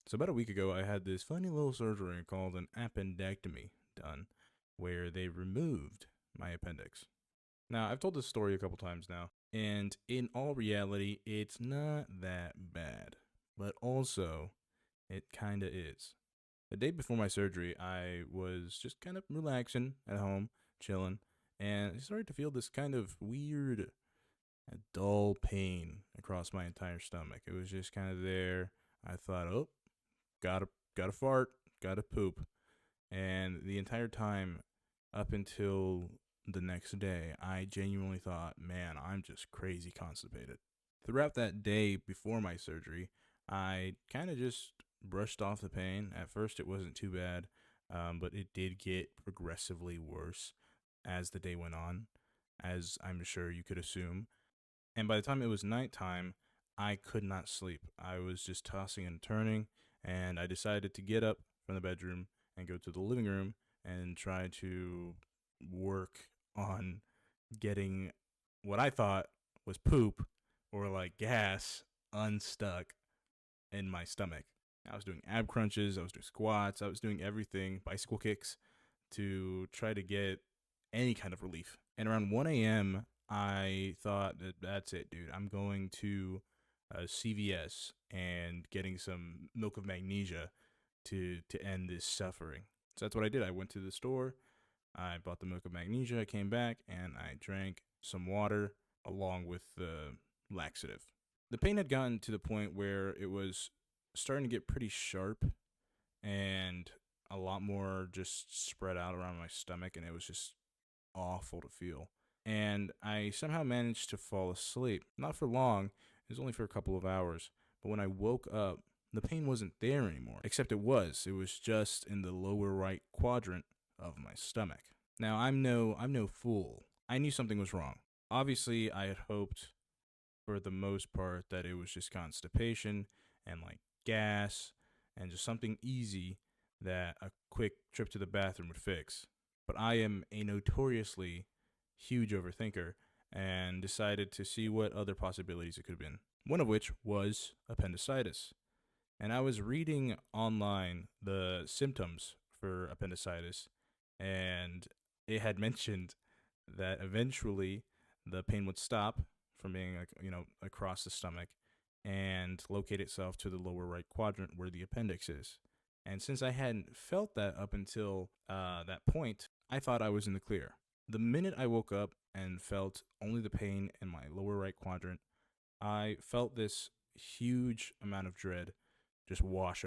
So about a week ago, I had this funny little surgery called an appendectomy done, where they removed my appendix. Now, I've told this story a couple times now, and in all reality, it's not that bad. But also, it kinda is. The day before my surgery, I was just kind of relaxing at home, chilling, and I started to feel this kind of weird, dull pain across my entire stomach. It was just kind of there. I thought, oh, gotta fart, gotta poop. And the entire time up until the next day, I genuinely thought, man, I'm just crazy constipated. Throughout that day before my surgery, I kind of just brushed off the pain. At first, it wasn't too bad, but it did get progressively worse as the day went on, as I'm sure you could assume. And by the time it was nighttime, I could not sleep. I was just tossing and turning, and I decided to get up from the bedroom and go to the living room and try to work on getting what I thought was poop or like gas unstuck in my stomach. I was doing ab crunches, I was doing squats, I was doing everything, bicycle kicks, to try to get any kind of relief. And around 1 a.m., I thought that that's it, dude. I'm going to CVS and getting some milk of magnesia to end this suffering. So that's what I did. I went to the store, I bought the milk of magnesia, I came back, and I drank some water along with the laxative. The pain had gotten to the point where it was starting to get pretty sharp and a lot more just spread out around my stomach, and it was just awful to feel. And I somehow managed to fall asleep. Not for long, it was only for a couple of hours. But when I woke up, the pain wasn't there anymore. Except it was. It was just in the lower right quadrant of my stomach. Now I'm no fool. I knew something was wrong. Obviously, I had hoped for the most part that it was just constipation and like gas and just something easy that a quick trip to the bathroom would fix. But I am a notoriously huge overthinker and decided to see what other possibilities it could have been. One of which was appendicitis. And I was reading online the symptoms for appendicitis, and it had mentioned that eventually the pain would stop from being like, across the stomach and locate itself to the lower right quadrant where the appendix is. And since I hadn't felt that up until that point, I thought I was in the clear. The minute I woke up and felt only the pain in my lower right quadrant, I felt this huge amount of dread just wash